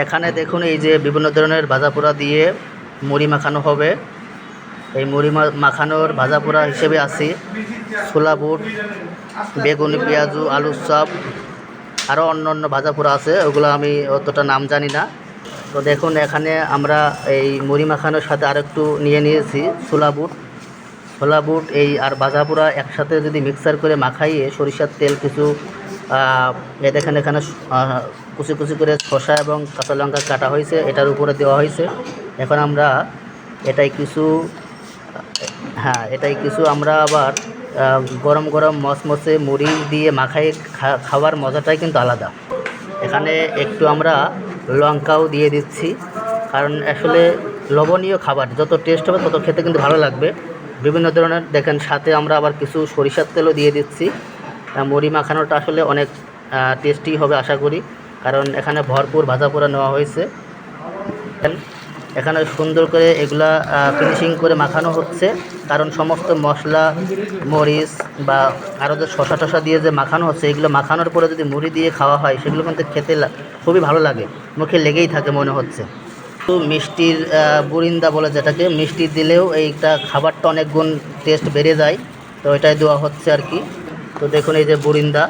এখানে দেখুন এই যে বিভিন্ন ধরনের ভাজা পোড়া দিয়ে মুড়ি মাখানো হবে। এই মুড়ি মাখানোর ভাজা পোড়া হিসেবে আছে ছোলা বুট, বেগুন, পেঁয়াজু, আলুর চপ, আরও অন্য অন্য ভাজা পোড়া আছে, ওগুলো আমি অতটা নাম জানি না। তো দেখুন এখানে আমরা এই মুড়ি মাখানোর সাথে আরেকটু নিয়েছি ছোলা বুট এই আর ভাজা পোড়া একসাথে যদি মিক্সার করে মাখাইয়ে সরিষার তেল কিছু দেখেন এখানে কুচি কুচি করে শসা এবং কাঁচা লঙ্কা কাটা হয়েছে, এটার উপরে দেওয়া হয়েছে। এখন আমরা এটাই কিছু আমরা আবার গরম গরম মচমচে মুড়ি দিয়ে মাখাই খাওয়ার মজাটাই কিন্তু আলাদা। এখানে একটু আমরা লঙ্কাও দিয়ে দিচ্ছি, কারণ আসলে লবণীয় খাবার যত টেস্ট হবে তত খেতে কিন্তু ভালো লাগবে। বিভিন্ন ধরনের দেখেন সাথে আমরা আবার কিছু সরিষার তেলও দিয়ে দিচ্ছি। মুড়ি মাখানোটা আসলে অনেক টেস্টি হবে আশা করি, কারণ এখানে ভরপুর ভাজা পোড়া নেওয়া হয়েছে। এখানে সুন্দর করে এগুলা ফিনিশিং করে মাখানো হচ্ছে, কারণ সমস্ত মশলা মরিচ বা আরও যে শসা টসা দিয়ে যে মাখানো হচ্ছে, এগুলো মাখানোর পরে যদি মুড়ি দিয়ে খাওয়া হয় সেগুলো কিন্তু খেতে খুবই ভালো লাগে, মুখে লেগেই থাকে মনে হচ্ছে। তো মিষ্টির বুরিন্দা বলে যেটাকে, মিষ্টি দিলেও এইটা খাবারটা অনেক গুণ টেস্ট বেড়ে যায়, তো এটাই দেওয়া হচ্ছে আর কি। তো দেখুন এই যে বুরিন্দা,